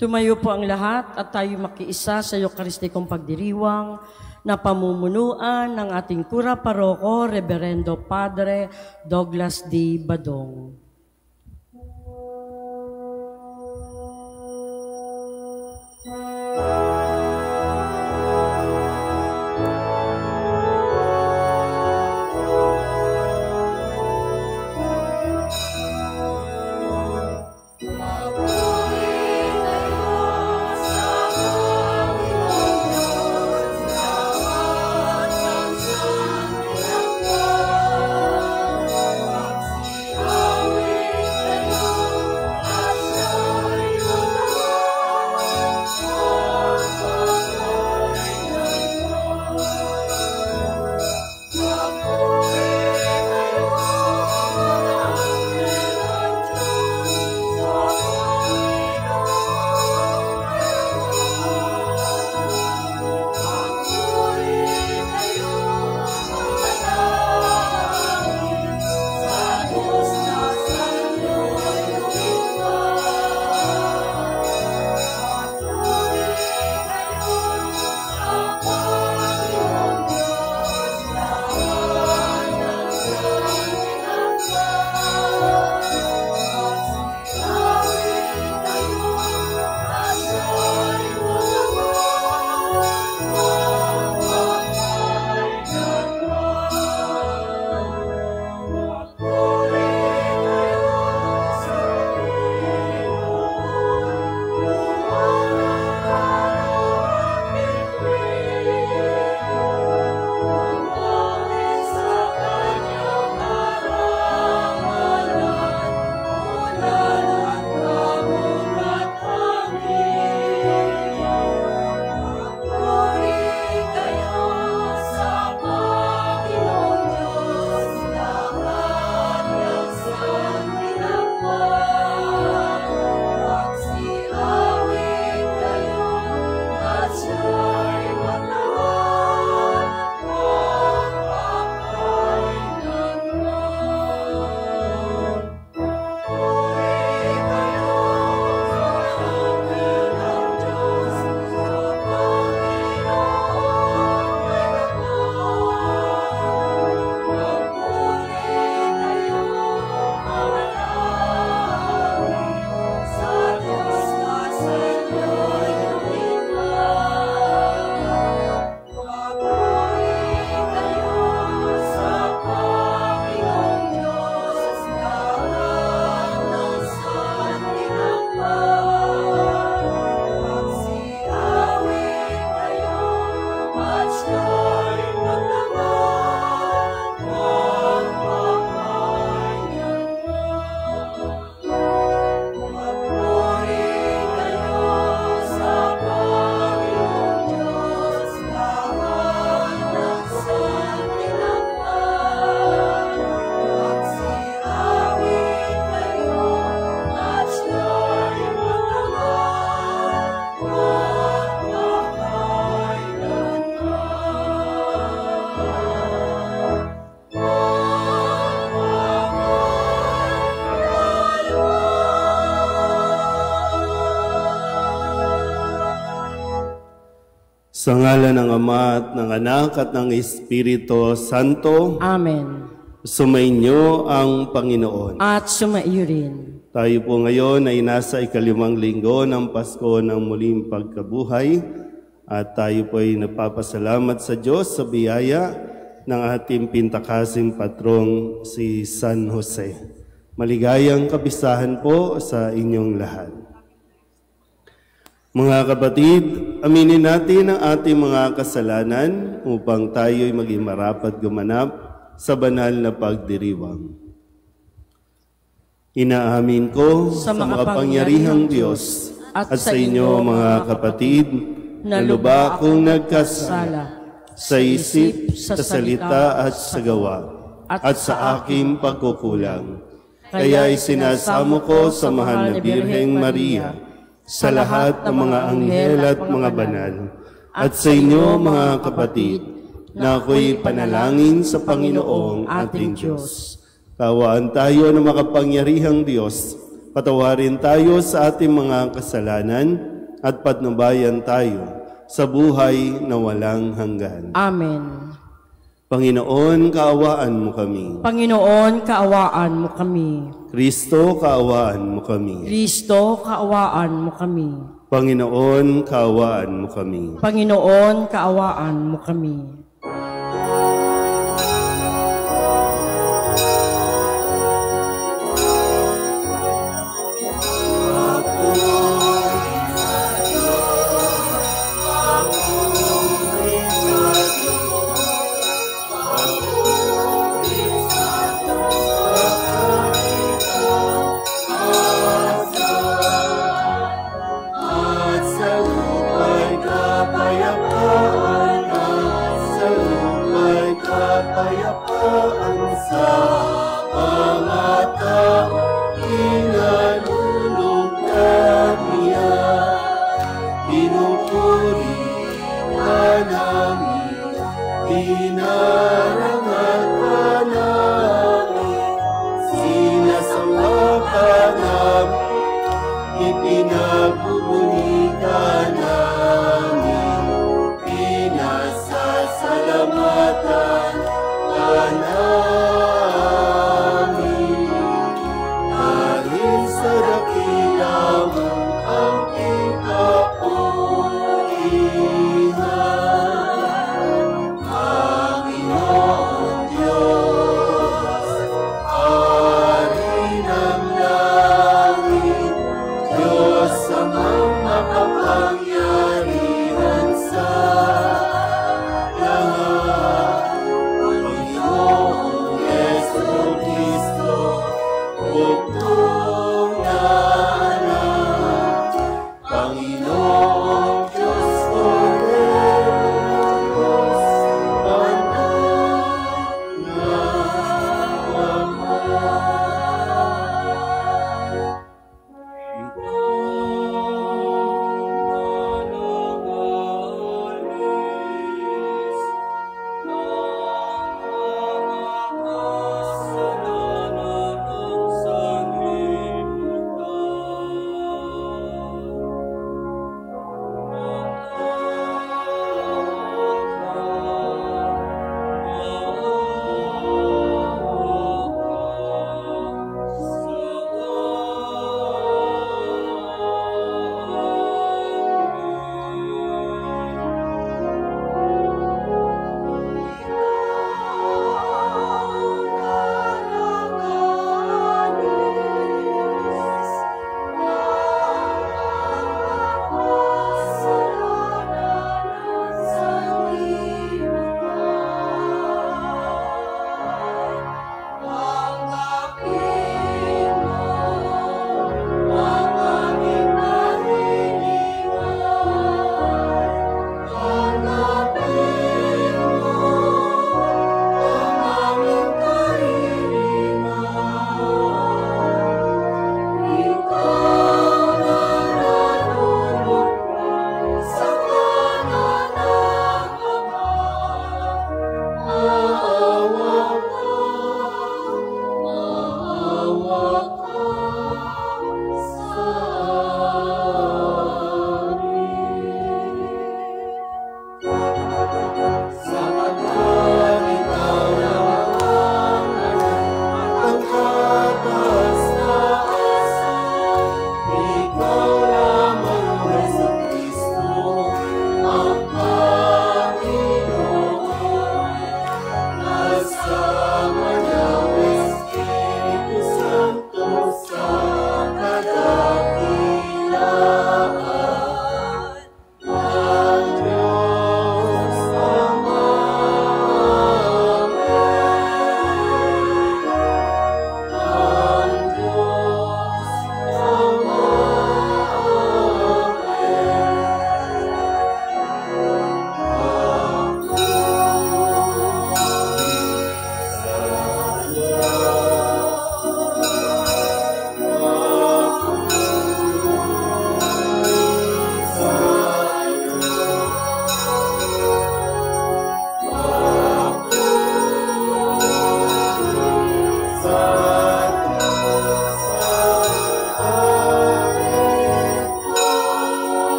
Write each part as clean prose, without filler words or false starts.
Tumayo po ang lahat at tayo makiisa sa Eucharistikong pagdiriwang na pamumunuan ng ating Kura Paroko, Reverendo Padre Douglas D. Badong. Sa ngalan ng Ama at ng Anak at ng Espiritu Santo. Amen. Sumainyo ang Panginoon. At sumaiyo rin. Tayo po ngayon ay nasa ikalimang linggo ng Pasko ng muling pagkabuhay. At tayo po ay napapasalamat sa Diyos sa biyaya ng ating pintakasing patrong si San Jose. Maligayang kapistahan po sa inyong lahat. Mga kapatid, aminin natin ang ating mga kasalanan upang tayo'y maging marapat gumanap sa banal na pagdiriwang. Inaamin ko sa makapangyarihang Diyos at sa inyo mga kapatid na lubha akong nagkasala sa isip, sa salita at sa gawa at sa aking pagkukulang. Kaya'y sinasamo ko sa mahal na Birheng Maria, sa lahat ng mga anghel at mga banal, at sa inyo mga kapatid, na ako'y panalangin sa Panginoong ating Diyos. Kawaan tayo ng makapangyarihang Diyos, patawarin tayo sa ating mga kasalanan, at patnubayan tayo sa buhay na walang hanggan. Amen. Panginoon, kaawaan mo kami. Panginoon, kaawaan mo kami. Kristo, kaawaan mo kami. Kristo, kaawaan mo kami. Panginoon, kaawaan mo kami. Panginoon, kaawaan mo kami. Sama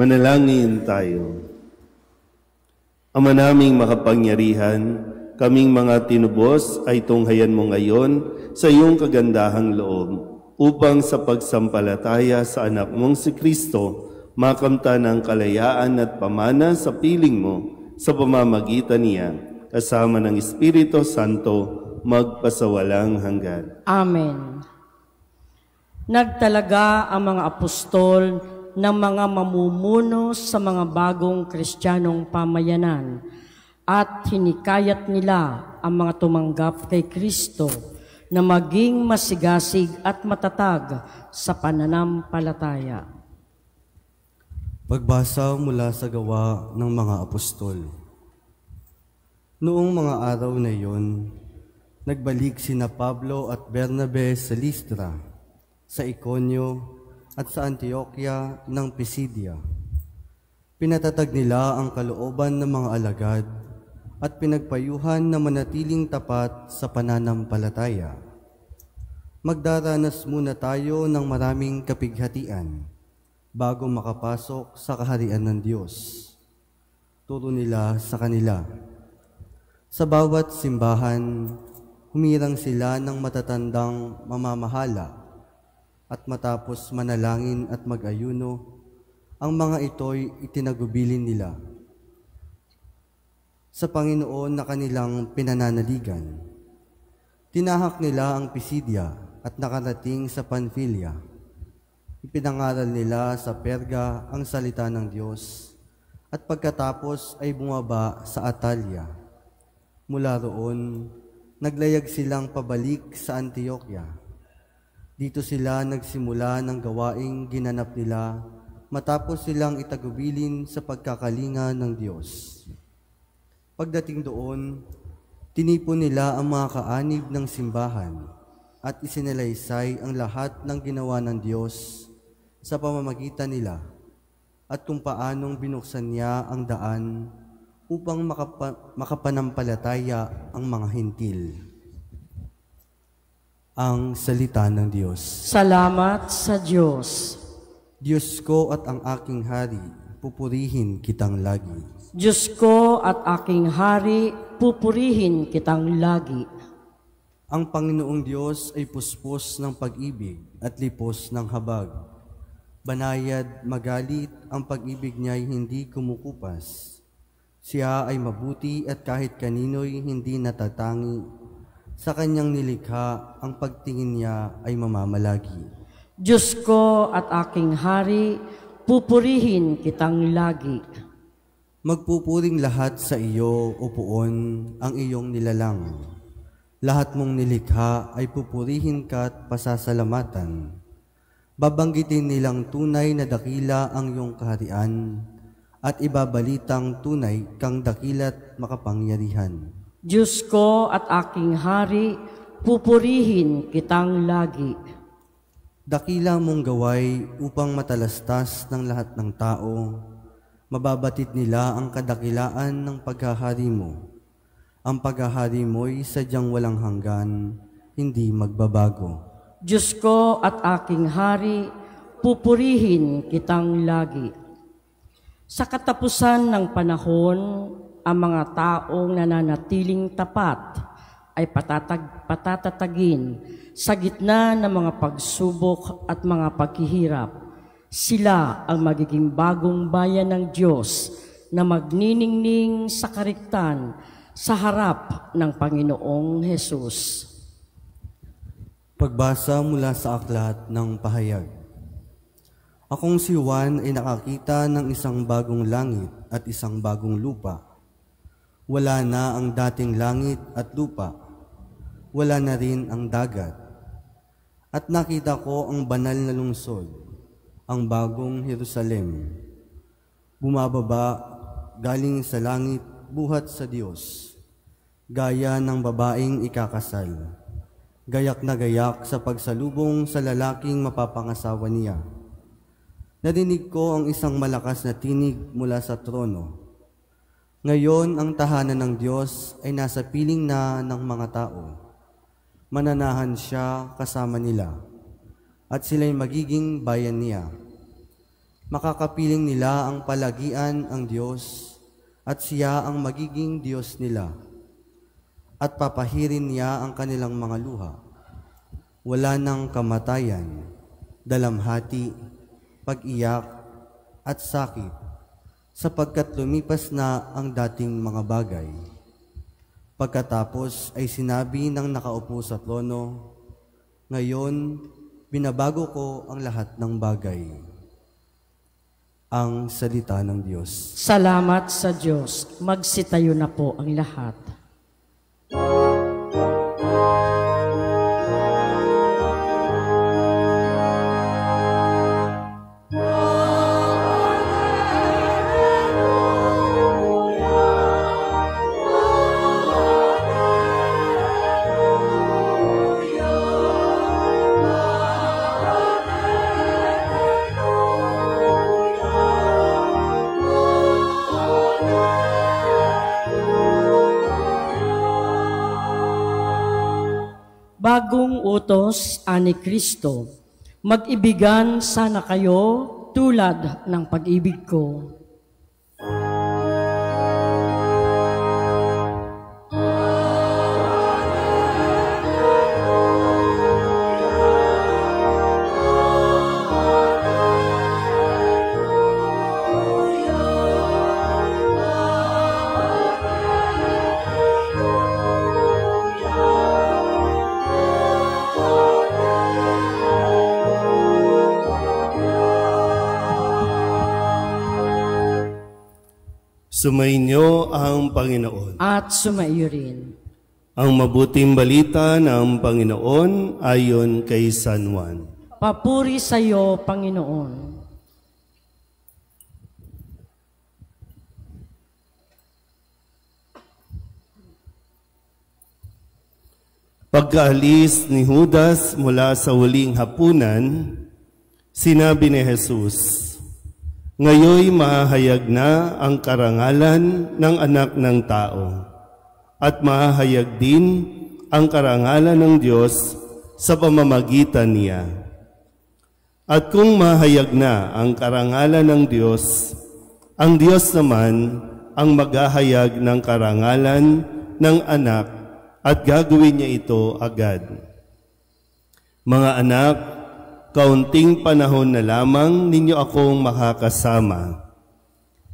Manalangin tayo. Ama naming makapangyarihan, kaming mga tinubos ay tunghayan mo ngayon sa iyong kagandahang loob upang sa pagsampalataya sa anak mong si Kristo, makamtan ang kalayaan at pamana sa piling mo sa pamamagitan niya, kasama ng Espiritu Santo, magpasawalang hanggan. Amen. Nagtalaga ang mga apostol ng mga mamumuno sa mga bagong Kristiyanong pamayanan at hinikayat nila ang mga tumanggap kay Kristo na maging masigasig at matatag sa pananampalataya. Pagbasa mula sa Gawa ng mga Apostol. Noong mga araw na iyon, nagbalik sina Pablo at Bernabe sa Listra, sa Iconio at sa Antioquia ng Pisidia. Pinatatag nila ang kalooban ng mga alagad at pinagpayuhan na manatiling tapat sa pananampalataya. Magdaranas muna tayo ng maraming kapighatian bago makapasok sa kaharian ng Diyos. Turo nila sa kanila. Sa bawat simbahan, humirang sila ng matatandang mamamahala at matapos manalangin at mag-ayuno, ang mga ito'y itinagubilin nila sa Panginoon na kanilang pinananaligan. Tinahak nila ang Pisidia at nakarating sa Panfilia. Ipinangaral nila sa Perga ang salita ng Diyos at pagkatapos ay bumaba sa Atalia. Mula roon, naglayag silang pabalik sa Antioquia. Dito sila nagsimula ng gawaing ginanap nila matapos silang itagubilin sa pagkakalinga ng Diyos. Pagdating doon, tinipon nila ang mga kaanib ng simbahan at isinalaysay ang lahat ng ginawa ng Diyos sa pamamagitan nila at kung paanong binuksan niya ang daan upang makapanampalataya ang mga hintil. Ang salita ng Diyos. Salamat sa Diyos. Diyos ko at ang aking hari, pupurihin kitang lagi. Diyos ko at aking hari, pupurihin kitang lagi. Ang Panginoong Diyos ay puspos ng pag-ibig at lipos ng habag. Banayad, magalit, ang pag-ibig niya ay hindi kumukupas. Siya ay mabuti at kahit kanino'y hindi natatangi. Sa kanyang nilikha, ang pagtingin niya ay mamamalagi. Diyos ko at aking hari, pupurihin kitang lagi. Magpupuring lahat sa iyo, O Poon, ang iyong nilalang. Lahat mong nilikha ay pupurihin ka at pasasalamatan. Babanggitin nilang tunay na dakila ang iyong kaharian at ibabalitang tunay kang dakila't makapangyarihan. Diyos ko at aking hari, pupurihin kitang lagi. Dakila mong gaway upang matalastas ng lahat ng tao. Mababatid nila ang kadakilaan ng paghahari mo. Ang paghahari mo'y sadyang walang hanggan, hindi magbabago. Diyos ko at aking hari, pupurihin kitang lagi. Sa katapusan ng panahon, ang mga taong nananatiling tapat ay patatatagin sa gitna ng mga pagsubok at mga paghihirap. Sila ang magiging bagong bayan ng Diyos na magniningning sa kariktan sa harap ng Panginoong Hesus. Pagbasa mula sa aklat ng pahayag. Akong si Juan ay nakakita ng isang bagong langit at isang bagong lupa. Wala na ang dating langit at lupa. Wala na rin ang dagat. At nakita ko ang banal na lungsod, ang bagong Jerusalem. Bumababa galing sa langit buhat sa Diyos, gaya ng babaeng ikakasal. Gayak na gayak sa pagsalubong sa lalaking mapapangasawa niya. Narinig ko ang isang malakas na tinig mula sa trono. Ngayon, ang tahanan ng Diyos ay nasa piling na ng mga tao. Mananahan siya kasama nila, at sila'y magiging bayan niya. Makakapiling nila ang palagian ang Diyos at siya ang magiging Diyos nila. At papahirin niya ang kanilang mga luha. Wala nang kamatayan, dalamhati, pag-iyak at sakit, sapagkat lumipas na ang dating mga bagay. Pagkatapos ay sinabi ng nakaupo sa trono, ngayon, binabago ko ang lahat ng bagay. Ang salita ng Diyos. Salamat sa Diyos. Magsitayo na po ang lahat. Bagong utos ani Kristo, mag-ibigan sana kayo tulad ng pag-ibig ko. Sumainyo ang Panginoon. At sumaiyo rin. Ang mabuting balita ng Panginoon ayon kay San Juan. Papuri sa iyo, Panginoon. Pagkaalis ni Judas mula sa huling hapunan, sinabi ni Jesus, ngayoy mahahayag na ang karangalan ng anak ng tao at mahahayag din ang karangalan ng Diyos sa pamamagitan niya. At kung mahayag na ang karangalan ng Diyos, ang Diyos naman ang maghahayag ng karangalan ng anak at gagawin niya ito agad. Mga anak, kaunting panahon na lamang ninyo akong makakasama.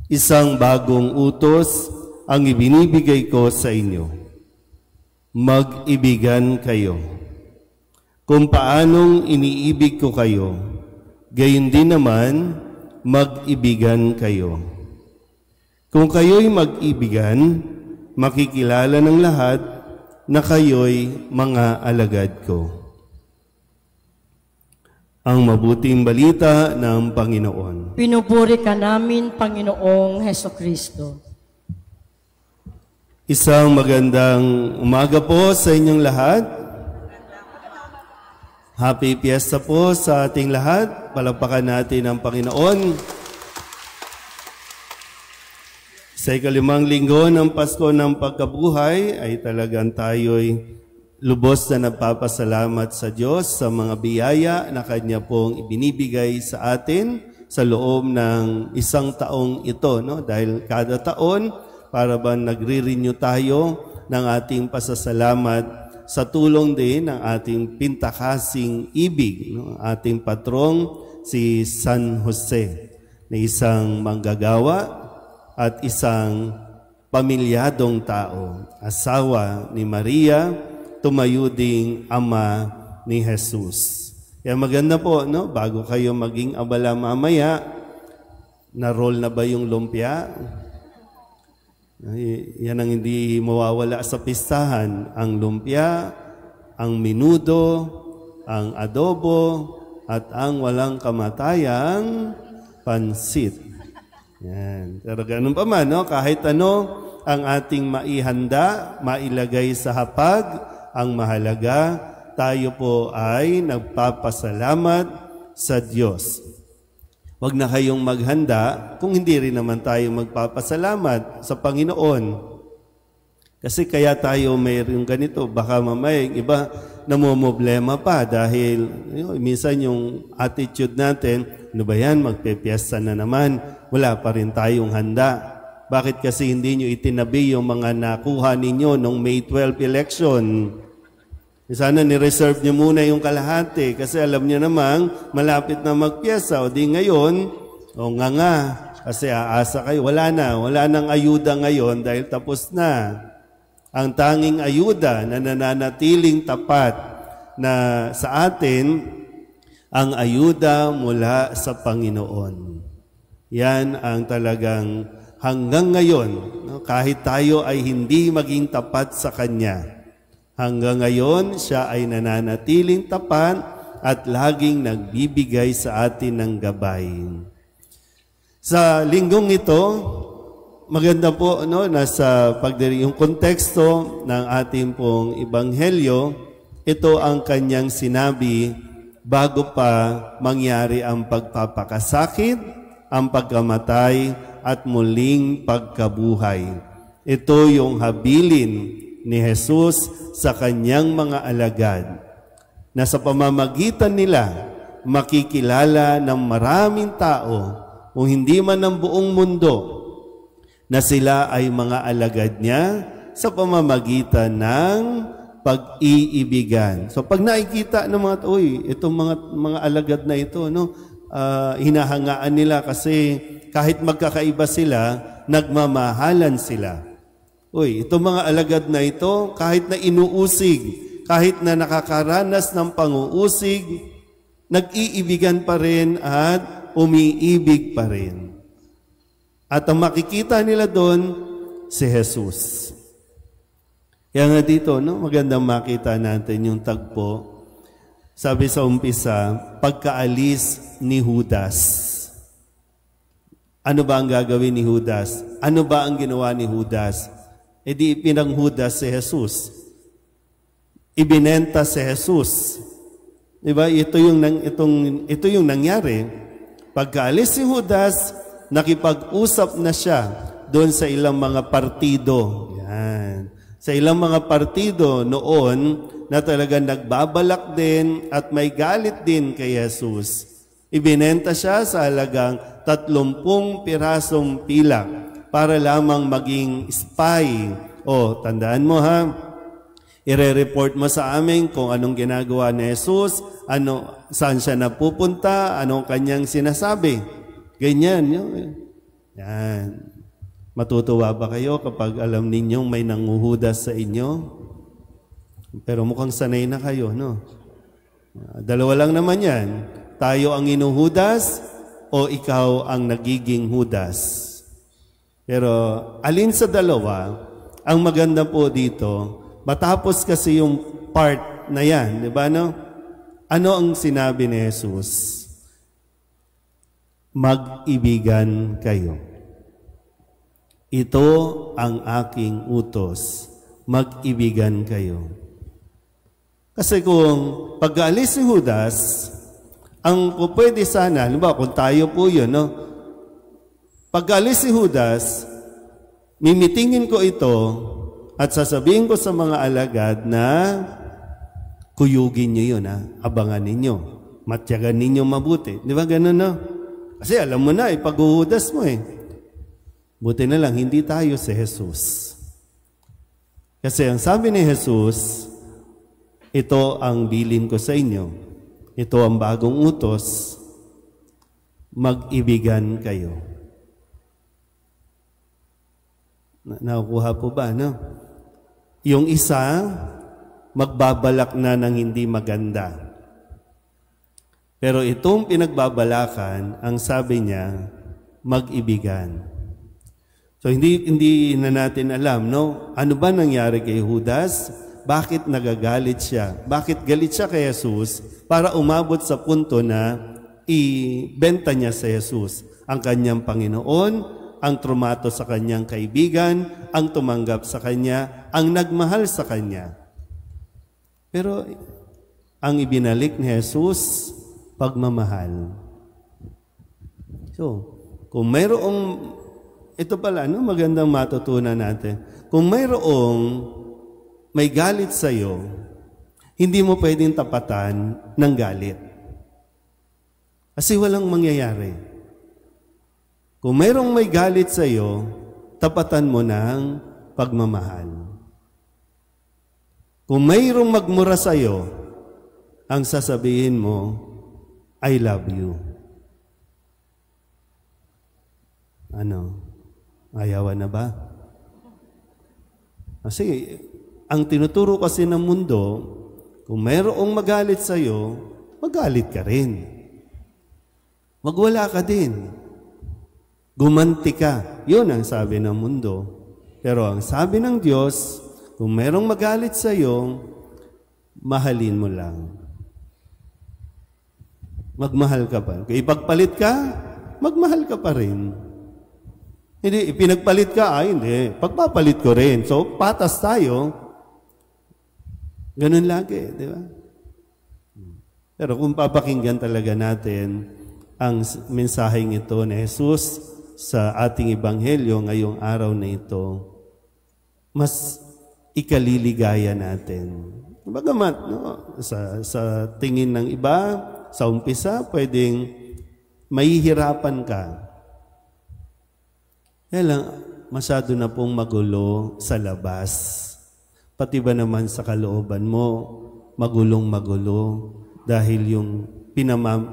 Isang bagong utos ang ibinibigay ko sa inyo. Mag-ibigan kayo. Kung paanong iniibig ko kayo, gayon din naman mag-ibigan kayo. Kung kayo'y mag-ibigan, makikilala ng lahat na kayo'y mga alagad ko. Ang mabuting balita ng Panginoon. Pinupuri ka namin, Panginoong Hesukristo. Isang magandang umaga po sa inyong lahat. Happy Fiesta po sa ating lahat. Palakpakan natin ang Panginoon. Sa ikalimang linggo ng Pasko ng Pagkabuhay ay talagang tayo'y lubos na nagpapasalamat sa Diyos sa mga biyaya na Kanya pong ibinibigay sa atin sa loob ng isang taong ito. No? Dahil kada taon, para ba nagre-renew tayo ng ating pasasalamat sa tulong din ng ating pintakasing ibig. No? Ating patrong si San Jose, na isang manggagawa at isang pamilyadong tao. Asawa ni Maria, tumayo ding ama ni Jesus. Kaya maganda po, no? Bago kayo maging abala mamaya, na-roll na ba yung lumpia? Yan ang hindi mawawala sa pistahan. Ang lumpia, ang minudo, ang adobo, at ang walang kamatayang pansit. Yan. Pero ganun pa man, no? Kahit ano ang ating maihanda, mailagay sa hapag, ang mahalaga, tayo po ay nagpapasalamat sa Diyos. Huwag na kayong maghanda kung hindi rin naman tayo magpapasalamat sa Panginoon. Kasi kaya tayo mayroong ganito, baka mamaya iba namumblema pa dahil minsan yung attitude natin, ano ba yan, magpepiesta na naman, wala pa rin tayong handa. Bakit kasi hindi nyo itinabi yung mga nakuha ninyo nung May 12 election? Sana ni-reserve nyo muna yung kalahati kasi alam nyo namang malapit na magpiesta. O di ngayon, nga, kasi aasa kayo. Wala nang ayuda ngayon dahil tapos na. Ang tanging ayuda na nananatiling tapat na sa atin, ang ayuda mula sa Panginoon. Yan ang talagang hanggang ngayon, kahit tayo ay hindi maging tapat sa Kanya, hanggang ngayon siya ay nananatiling tapat at laging nagbibigay sa atin ng gabay. Sa linggong ito, maganda po nasa yung konteksto ng ating pong ebanghelyo, ito ang kanyang sinabi bago pa mangyari ang pagpapakasakit, ang pagkamatay at muling pagkabuhay. Ito yung habilin ni Jesus sa kanyang mga alagad na sa pamamagitan nila makikilala ng maraming tao kung hindi man ng buong mundo na sila ay mga alagad niya sa pamamagitan ng pag-iibigan. So pag nakikita ng mga itong mga alagad na ito, hinahangaan nila kasi kahit magkakaiba sila, nagmamahalan sila. Itong mga alagad na ito, kahit na inuusig, kahit na nakakaranas ng panguusig, nag-iibigan pa rin at umiibig pa rin. At ang makikita nila doon, si Jesus. Kaya nga dito, magandang makita natin yung tagpo. Sabi sa umpisa, pagkaalis ni Judas. Ano ba ang gagawin ni Judas? Ano ba ang ginawa ni Judas? E di ipinang Judas si Jesus. Ibinenta si Jesus. Diba? Ito yung nangyari. Pagkaalis si Judas, nakipag-usap na siya doon sa ilang mga partido. Yan. Sa ilang mga partido noon na talagang nagbabalak din at may galit din kay Jesus. Ibinenta siya sa halagang 30 pirasong pilak para lamang maging spy. Tandaan mo ha, ire-report mo sa amin kung anong ginagawa ni Jesus, saan siya napupunta, anong kanyang sinasabi. Ganyan. Yan. Matutuwa ba kayo kapag alam ninyong may nanguhudas sa inyo? Pero mukhang sanay na kayo, Dalawa lang naman yan. Tayo ang inuhudas o ikaw ang nagiging hudas. Pero alin sa dalawa, ang maganda po dito, matapos kasi yung part na yan, di ba Ano ang sinabi ni Jesus? Mag-ibigan kayo. Ito ang aking utos. Mag-ibigan kayo. Kasi kung pag-aalis si Judas, ang pwede sana, kung tayo po yun, pag-aalis si Judas, mimitingin ko ito at sasabihin ko sa mga alagad na kuyugin nyo yun, abangan ninyo, matyagan ninyo mabuti. Di ba ganun, Kasi alam mo na, pag-uhudas mo Buti na lang, hindi tayo si Jesus. Kasi ang sabi ni Jesus, ito ang bilin ko sa inyo. Ito ang bagong utos. Mag-ibigan kayo. Nakukuha po ba, Yung isa, magbabalak na ng hindi maganda. Pero itong pinagbabalakan, ang sabi niya, mag-ibigan. So hindi na natin alam, ano ba nangyari kay Judas? Bakit nagagalit siya? Bakit galit siya kay Jesus para umabot sa punto na ibenta niya sa Jesus ang kanyang Panginoon, ang trumato sa kanyang kaibigan, ang tumanggap sa kanya, ang nagmahal sa kanya. Pero ang ibinalik ni Jesus, pagmamahal. So, kung mayroong, ito pala, magandang matutunan natin. Kung mayroong may galit sa iyo, hindi mo pwedeng tapatan ng galit. Kasi walang mangyayari. Kung mayroong may galit sa iyo, tapatan mo ng pagmamahal. Kung mayroong magmura sa iyo, ang sasabihin mo, I love you. Ano? Ayawan na ba? Kasi, ang tinuturo kasi ng mundo, kung mayroong magalit sa iyo, magalit ka rin. Magwala ka din. Gumanti ka. Yun ang sabi ng mundo. Pero ang sabi ng Diyos, kung mayroong magalit sa iyo, mahalin mo lang. Magmahal ka pa. Kung ipagpalit ka, magmahal ka pa rin. Hindi, ipinagpalit ka, hindi. Pagpapalit ko rin. So, patas tayo. Ganun lagi, di ba? Pero kung papakinggan talaga natin ang mensaheng ito ni Jesus sa ating ebanghelyo ngayong araw na ito, mas ikaliligaya natin. Bagamat, no, sa tingin ng iba, sa umpisa, pwedeng mahihirapan ka. Kaya lang, masyado na pong magulo sa labas. Pati ba naman sa kalooban mo, magulong-magulo dahil yung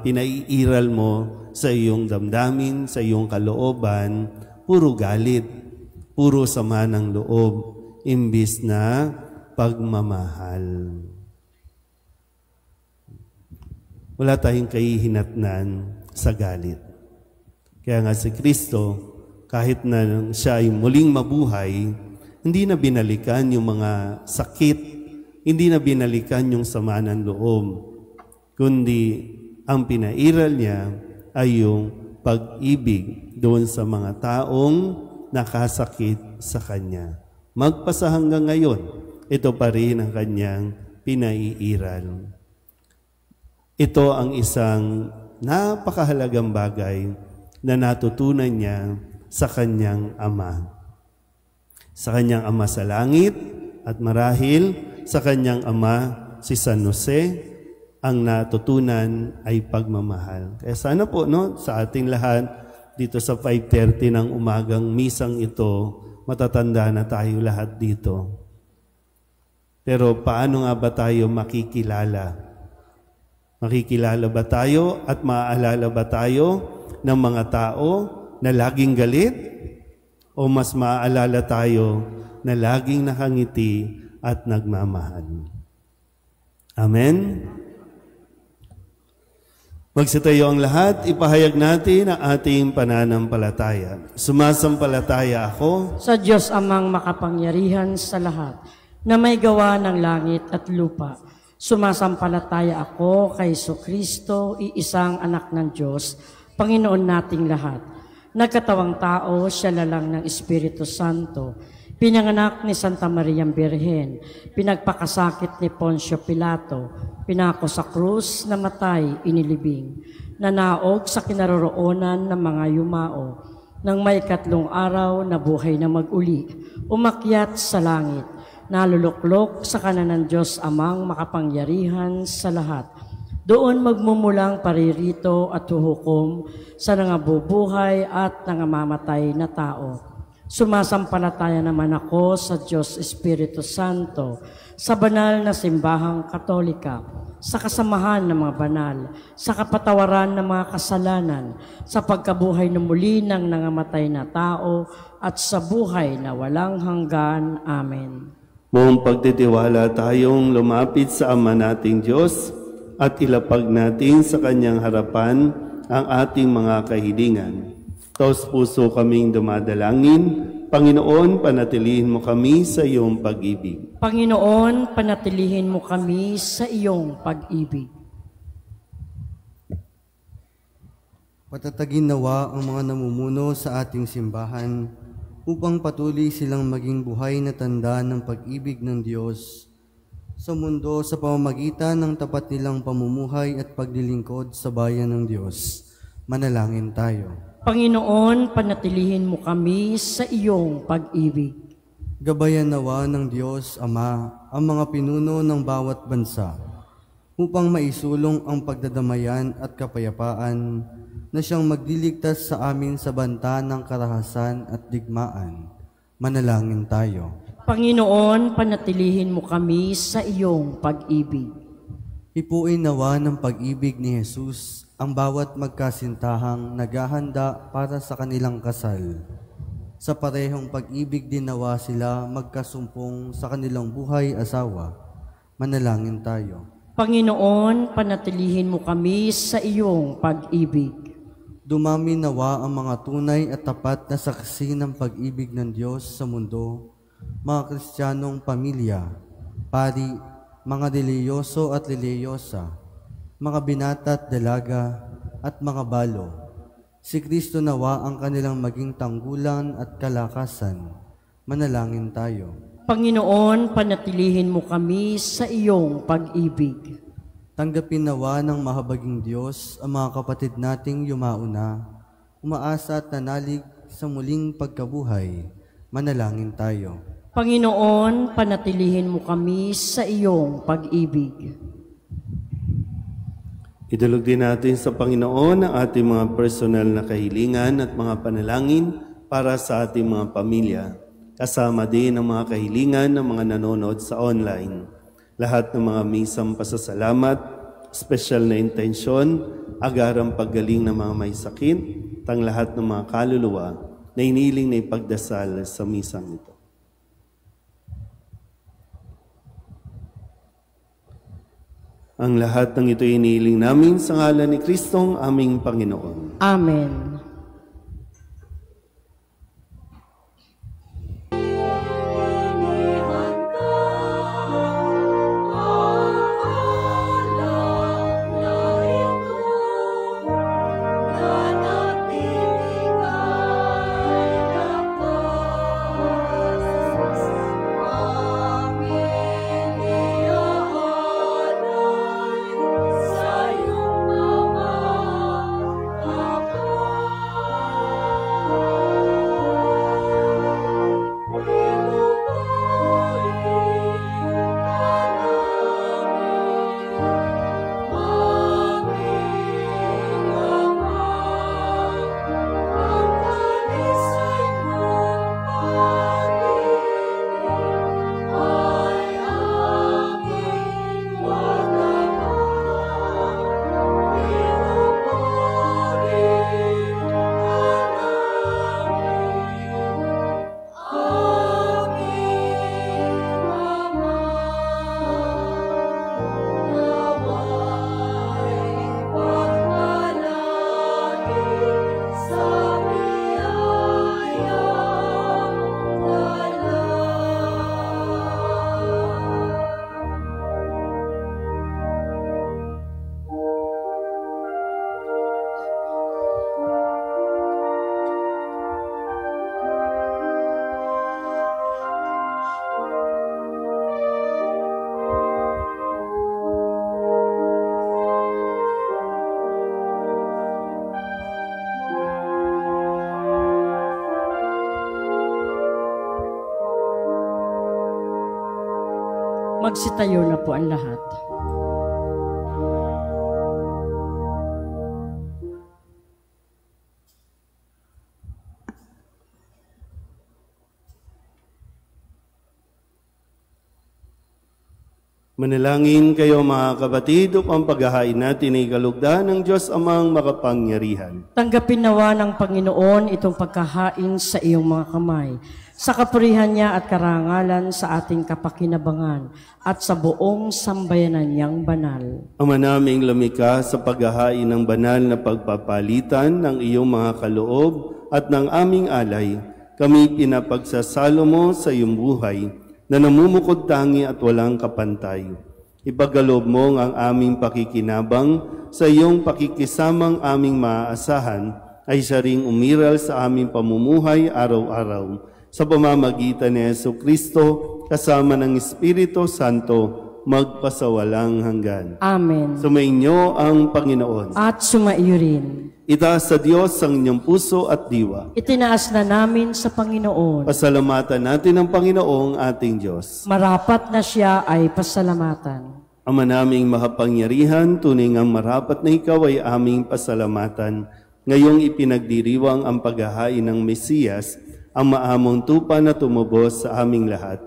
pinaiiral mo sa iyong damdamin, sa iyong kalooban, puro galit, puro sama ng loob, imbis na pagmamahal. Wala tayong kahihinatnan sa galit. Kaya nga si Kristo, kahit na siya ay muling mabuhay, hindi na binalikan yung mga sakit, hindi na binalikan yung sama ng loob, kundi ang pinairal niya ay yung pag-ibig doon sa mga taong nakasakit sa Kanya. Magpasa hanggang ngayon, ito pa rin ang Kanyang pinaiiral. Ito ang isang napakahalagang bagay na natutunan niya sa Kanyang Ama. Sa Kanyang Ama sa langit at marahil sa Kanyang Ama si San Jose, ang natutunan ay pagmamahal. Kaya sana po, no, sa ating lahat, dito sa 5:30 ng umagang misang ito, matatanda na tayo lahat dito. Pero paano nga ba tayo makikilala? Makikilala ba tayo at maaalala ba tayo ng mga tao na laging galit? O mas maaalala tayo na laging nakangiti at nagmamahal? Amen? Magsitayo ang lahat, ipahayag natin ang ating pananampalataya. Sumasampalataya ako sa Diyos Amang makapangyarihan sa lahat, na may gawa ng langit at lupa. Sumasampalataya ako kay Jesucristo, iisang anak ng Diyos, Panginoon nating lahat. Nagkatawang tao, siya lalang ng Espiritu Santo, pinanganak ni Santa Maria Birhen, pinagpakasakit ni Poncio Pilato, pinako sa krus, namatay, inilibing, nanaog sa kinaroroonan ng mga yumao, nang may 3 araw na buhay na mag-uli, umakyat sa langit, naluluklok sa kanan ng Diyos Amang makapangyarihan sa lahat. Doon magmumulang paririto at huhukom sa nangabubuhay at nangamamatay na tao. Sumasampalataya naman ako sa Diyos Espiritu Santo, sa banal na simbahang Katolika, sa kasamahan ng mga banal, sa kapatawaran ng mga kasalanan, sa pagkabuhay na muli ng nangamatay na tao, at sa buhay na walang hanggan. Amen. Buong pagtitiwala tayong lumapit sa Ama nating Diyos at ilapag natin sa Kanyang harapan ang ating mga kahilingan. Taos puso kaming dumadalangin, Panginoon, panatilihin mo kami sa iyong pag-ibig. Panginoon, panatilihin mo kami sa iyong pag-ibig. Patatagin nawa ang mga namumuno sa ating simbahan upang patuloy silang maging buhay na tanda ng pag-ibig ng Diyos sa mundo sa pamamagitan ng tapat nilang pamumuhay at paglilingkod sa bayan ng Diyos. Manalangin tayo. Panginoon, panatilihin mo kami sa iyong pag-ibig. Gabayan nawa ng Diyos Ama ang mga pinuno ng bawat bansa upang maisulong ang pagdadamayan at kapayapaan na siyang magliligtas sa amin sa banta ng karahasan at digmaan. Manalangin tayo. Panginoon, panatilihin mo kami sa iyong pag-ibig. Hipuin nawa ng pag-ibig ni Jesus ang bawat magkasintahang naghahanda para sa kanilang kasal. Sa parehong pag-ibig din nawa sila magkasumpong sa kanilang buhay asawa. Manalangin tayo. Panginoon, panatilihin mo kami sa iyong pag-ibig. Dumami nawa ang mga tunay at tapat na saksi ng pag-ibig ng Diyos sa mundo, mga Kristiyanong pamilya, pari, mga reliyoso at reliyosa, mga binata at dalaga, at mga balo. Si Kristo nawa ang kanilang maging tanggulan at kalakasan. Manalangin tayo. Panginoon, panatilihin mo kami sa iyong pag-ibig. Tanggapin nawa ng mahabaging Diyos ang mga kapatid nating yumauna, umaasa at nanalig sa muling pagkabuhay. Manalangin tayo. Panginoon, panatilihin mo kami sa iyong pag-ibig. Idulog din natin sa Panginoon ang ating mga personal na kahilingan at mga panalangin para sa ating mga pamilya. Kasama din ang mga kahilingan ng mga nanonood sa online. Lahat ng mga misang pasasalamat, espesyal na intensyon, agarang paggaling ng mga may sakit, tang lahat ng mga kaluluwa na iniling na ipagdasal sa misang ito. Ang lahat ng ito iniling namin sa ngalan ni Kristong aming Panginoon. Amen. Magsitayo na po ang lahat. Manalangin kayo mga kapatid upang paghahain natin ay kalugdan ng Diyos amang makapangyarihan. Tanggapin nawa ng Panginoon itong pagkahain sa iyong mga kamay, sa kapurihan niya at karangalan sa ating kapakinabangan at sa buong sambayanan niyang banal. Ama naming lumikha sa paghahain ng banal na pagpapalitan ng iyong mga kaloob at ng aming alay, kami pinapagsasalo mo sa iyong buhay na namumukod tangi at walang kapantay. Ipagkaloob mo ang aming pakikinabang sa iyong pakikisamang aming maaasahan ay siya ring umiral sa aming pamumuhay araw-araw. Sa pamamagitan ni Jesu Kristo, kasama ng Espiritu Santo, magpasawalang hanggan. Amen. Sumainyo ang Panginoon. At sumaiyo rin. Itaas sa Diyos ang inyong puso at diwa. Itinaas na namin sa Panginoon. Pasalamatan natin ang Panginoong ating Diyos. Marapat na siya ay pasalamatan. Ama naming makapangyarihan, tunay ngang marapat na ikaw ay aming pasalamatan. Ngayong ipinagdiriwang ang paghahain ng Mesiyas, ang maamong tupa na tumubos sa aming lahat.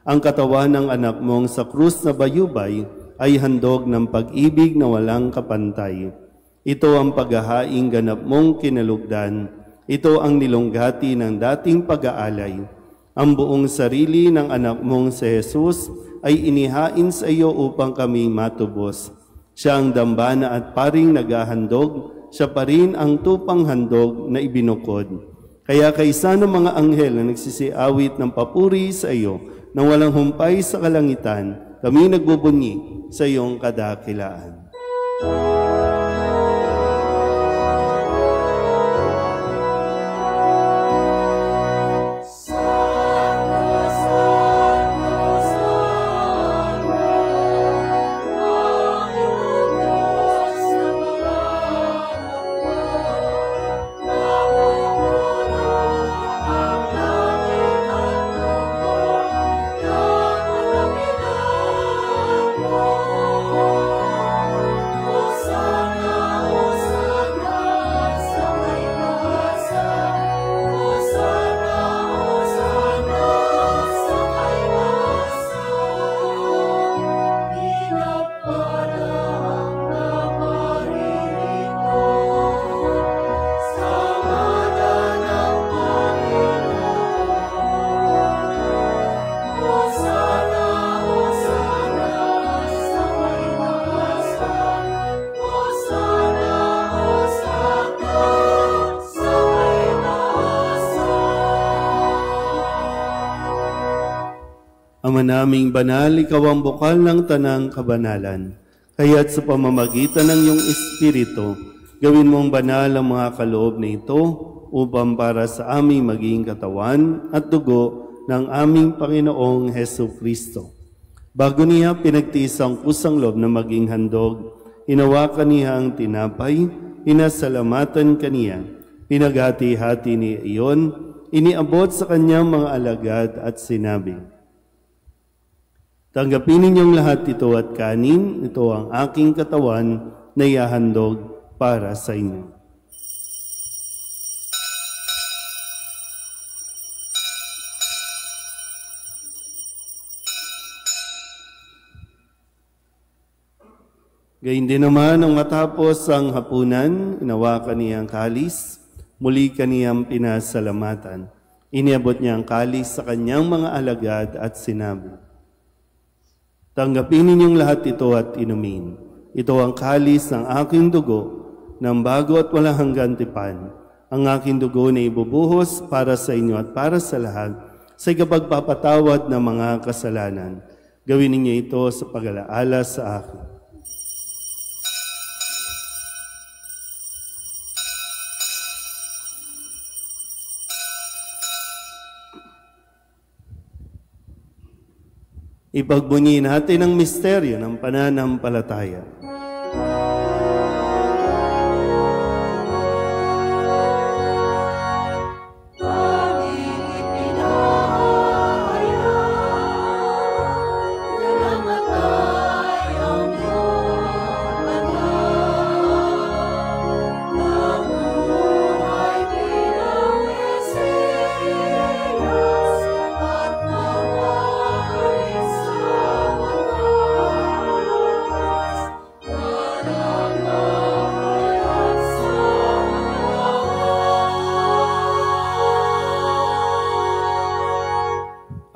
Ang katawan ng anak mong sa krus na bayubay ay handog ng pag-ibig na walang kapantay. Ito ang paghahaing ganap mong kinalugdan. Ito ang nilunggati ng dating pag-aalay. Ang buong sarili ng anak mong si Jesus ay inihain sa iyo upang kami matubos. Siya ang dambana at paring naghahandog. Siya pa rin ang tupang handog na ibinukod. Kaya kaysa ng mga anghel na nagsisiawit ng papuri sa iyo, nang walang humpay sa kalangitan, kami nagbubunyi sa iyong kadakilaan. Ama naming banal, ikaw ang bukal ng tanang kabanalan. Kaya't sa pamamagitan ng iyong Espiritu, gawin mong banal ang mga kaloob na ito upang para sa aming maging katawan at dugo ng aming Panginoong Hesu Kristo. Bago niya pinagtiis ang kusang loob na maging handog, hinawakan niya ang tinapay, hinasalamatan kaniya, pinaghati-hati niya iyon, iniabot sa kanyang mga alagad at sinabi, tanggapin ninyong lahat ito at kanin, ito ang aking katawan na ihahandog para sa inyo. Gayun din naman, nang matapos ang hapunan, inawakan niya ang kalis, muli kaniyang pinasalamatan. Iniabot niya ang kalis sa kanyang mga alagad at sinabi, tanggapin ninyong lahat ito at inumin. Ito ang kalis ng aking dugo, ng bago at walang hanggang tipan. Ang aking dugo na ibubuhos para sa inyo at para sa lahat, sa ikapagpapatawad ng mga kasalanan. Gawin ninyo ito sa pag-alaala sa akin. Ipagbunyi natin ang misteryo ng pananampalataya.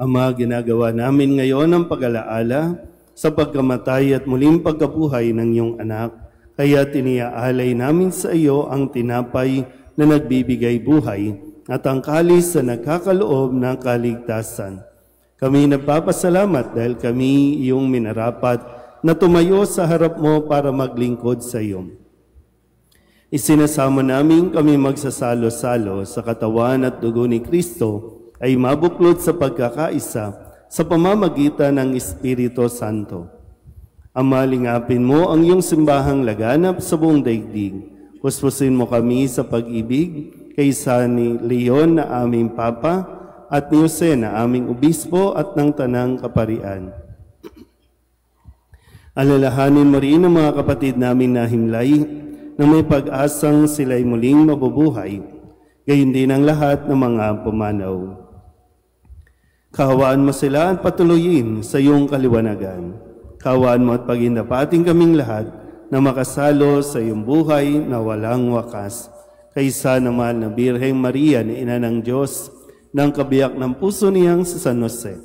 Ama, ginagawa namin ngayon ang pag-alaala sa pagkamatay at muling pagkabuhay ng iyong anak. Kaya tiniaalay namin sa iyo ang tinapay na nagbibigay buhay at ang kalis na nagkakaloob ng kaligtasan. Kami nagpapasalamat dahil kami iyong minarapat na tumayo sa harap mo para maglingkod sa iyo. Isinasama namin kami magsasalo-salo sa katawan at dugo ni Kristo ay mabuklod sa pagkakaisa sa pamamagitan ng Espiritu Santo. Ama, lingapin mo ang iyong simbahang laganap sa buong daigdig. Puspusin mo kami sa pag-ibig kaysa ni Leon na aming Papa at ni Jose na aming Obispo at ng Tanang Kaparian. Alalahanin mo rin ang mga kapatid namin na himlay na may pag-asang sila'y muling mabubuhay, gayon din ang lahat ng mga pumanaw. Kahawaan mo sila at patuloyin sa iyong kaliwanagan. Kahawaan mo at pagindapating kaming lahat na makasalo sa iyong buhay na walang wakas. Kaysa naman na Birheng Maria na Ina ng Diyos, ng kabiyak ng puso niyang si San Jose,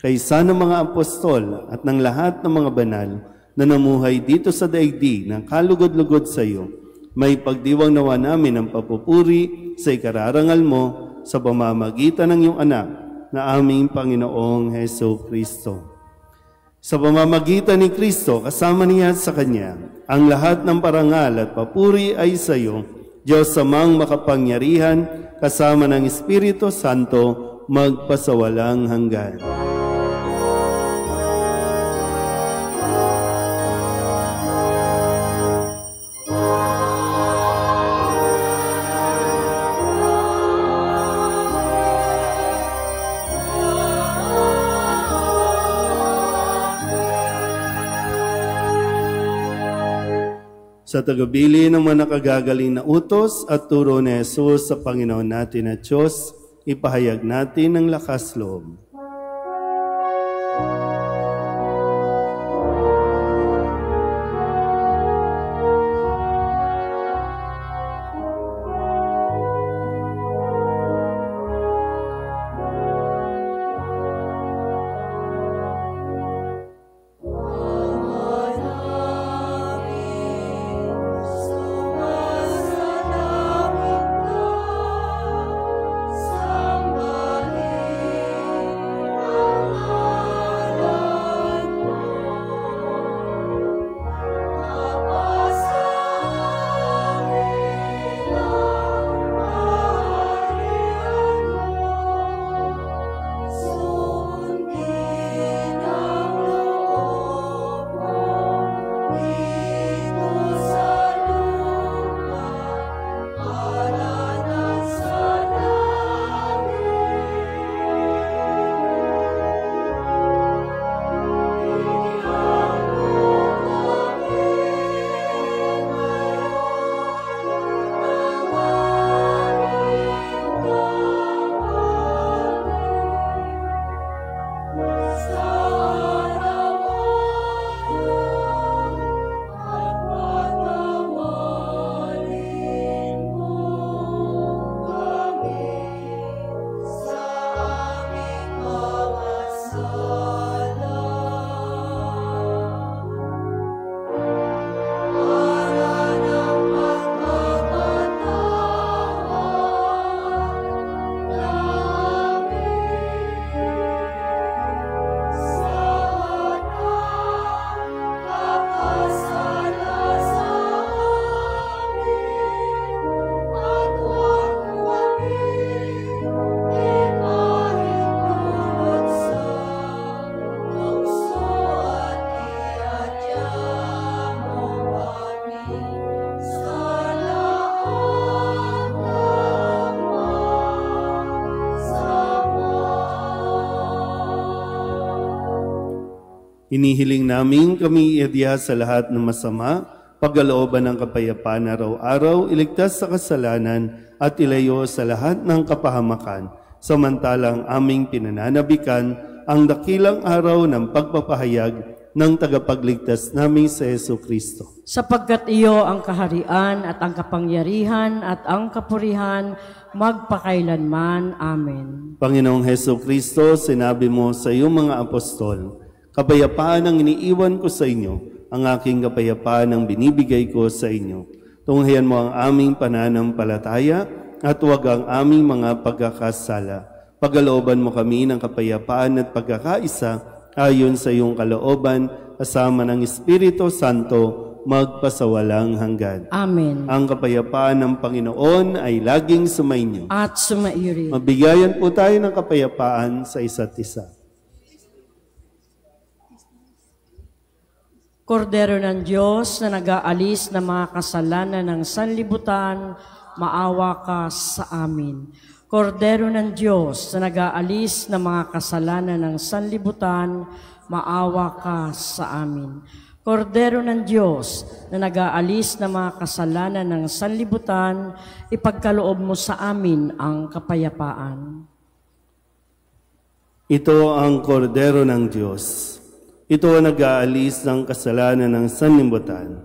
kaysa ng mga apostol at ng lahat ng mga banal na namuhay dito sa daigdig ng kalugod-lugod sa iyo, may pagdiwang nawa namin ang papupuri sa ikararangal mo sa pamamagitan ng iyong anak na aming Panginoong Heso Kristo. Sa pamamagitan ni Kristo, kasama niya sa Kanya, ang lahat ng parangal at papuri ay sa iyo, Diyos Amang makapangyarihan, kasama ng Espiritu Santo, magpasawalang hanggan. Sa tagabili ng mga nakagagaling na utos at turo ni Jesus sa Panginoon natin at Diyos, ipahayag natin ang lakas loob. Inihiling namin kami iadya sa lahat ng masama, pagkalooban ng kapayapaan araw-araw, iligtas sa kasalanan at ilayo sa lahat ng kapahamakan, samantalang aming pinananabikan ang dakilang araw ng pagpapahayag ng tagapagligtas namin sa Heso Kristo. Sapagkat iyo ang kaharian at ang kapangyarihan at ang kapurihan magpakailanman. Amen. Panginoong Heso Kristo, sinabi mo sa iyong mga apostol, kapayapaan ang iniiwan ko sa inyo, ang aking kapayapaan ang binibigay ko sa inyo. Tunghayan mo ang aming pananampalataya at huwag ang aming mga pagkakasala. Pagalooban mo kami ng kapayapaan at pagkakaisa ayon sa iyong kalooban, kasama ng Espiritu Santo, magpasawalang hanggan. Amen. Ang kapayapaan ng Panginoon ay laging sumainyo. At sumaiyo rin. Mabigayan po tayo ng kapayapaan sa isa't isa. Kordero ng Diyos na nag-aalis ng mga kasalanan ng sanlibutan, maawa ka sa amin. Kordero ng Diyos na nag-aalis ng mga kasalanan ng sanlibutan, maawa ka sa amin. Kordero ng Diyos na nag-aalis ng mga kasalanan ng sanlibutan, ipagkaloob mo sa amin ang kapayapaan. Ito ang kordero ng Diyos. Ito ang nag-aalis ng kasalanan ng sanlibutan.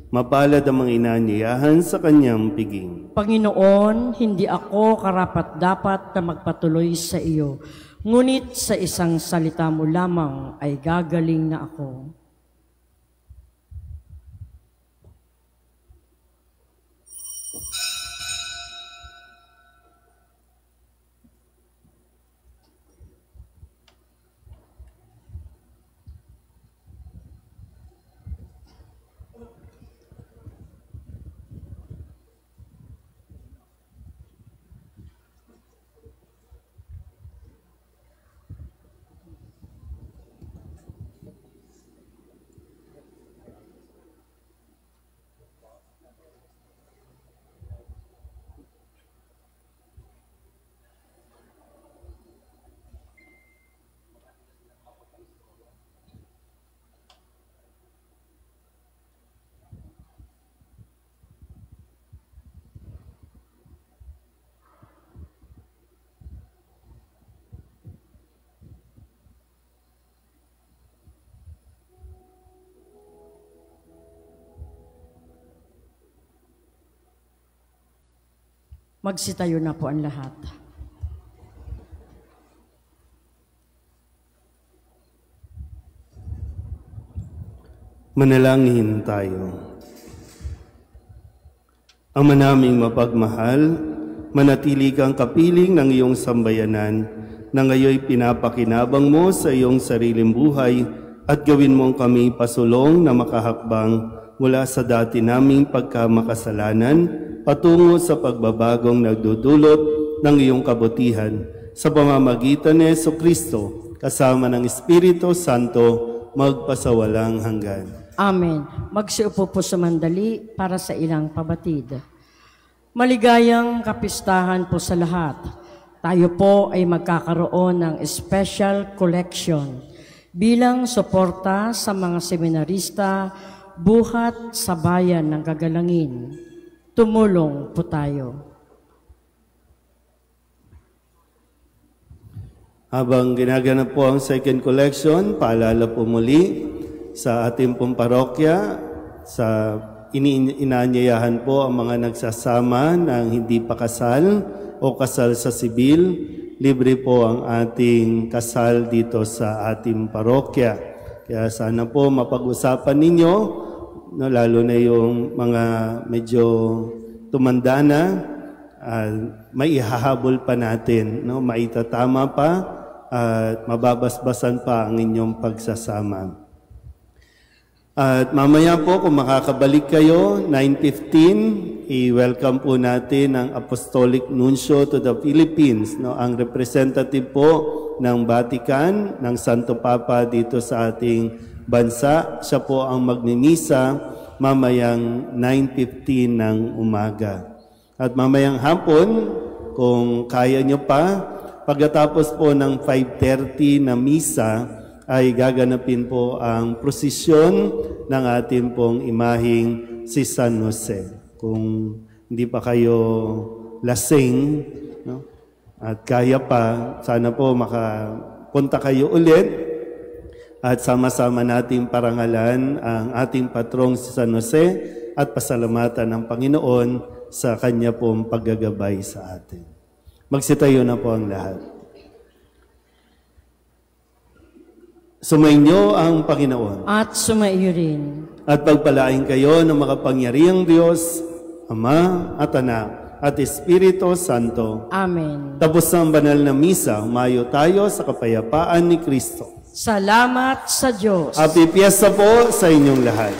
Mapalad ang mga inanyayahan sa kanyang piging. Panginoon, hindi ako karapat-dapat na magpatuloy sa iyo, ngunit sa isang salita mo lamang ay gagaling na ako. Magsitayo na po ang lahat. Manalangin tayo. Ama naming mapagmahal, manatili kang kapiling ng iyong sambayanan na ngayoy pinapakinabang mo sa iyong sariling buhay at gawin mong kami pasulong na makahakbang mula sa dati naming pagkamakasalanan patungo sa pagbabagong nagdudulot ng iyong kabutihan sa pamamagitan ni Jesucristo kasama ng Espiritu Santo magpasawalang hanggan. Amen. Magsiupo po sa mandali para sa ilang pabatid. Maligayang kapistahan po sa lahat. Tayo po ay magkakaroon ng special collection bilang suporta sa mga seminarista buhat sa bayan ng Kagalangin. Tumulong po tayo. Habang ginaganap po ang second collection, paalala po muli sa ating pong parokya, sa inaanyayahan po ang mga nagsasama ng hindi pa kasal o kasal sa sibil. Libre po ang ating kasal dito sa ating parokya. Kaya sana po mapag-usapan ninyo, no, lalo na yung mga medyo tumanda na, may ihahabol pa natin, no, maitatama pa at mababasbasan pa ang inyong pagsasama. At mamaya po kung makakabalik kayo, 9:15, i-welcome po natin ang Apostolic Nuncio to the Philippines, no, ang representative po ng Vatican, ng Santo Papa dito sa ating bansa. Siya po ang magmimisa mamayang 9:15 ng umaga. At mamayang hapon, kung kaya nyo pa, pagkatapos po ng 5:30 na misa, ay gaganapin po ang prosesyon ng ating pong imaheng si San Jose. Kung hindi pa kayo lasing, no, at kaya pa, sana po makapunta kayo ulit at sama-sama nating parangalan ang ating patrong si San Jose at pasalamatan ng Panginoon sa kanya pong paggagabay sa atin. Magsitayo na po ang lahat. Sumainyo ang Panginoon. At sumaiyo rin. At pagpalain kayo ng makapangyarihang Diyos, Ama at Anak at Espiritu Santo. Amen. Tapos ang banal na misa, humayo tayo sa kapayapaan ni Kristo. Salamat sa Diyos. Happy Fiesta po sa inyong lahat.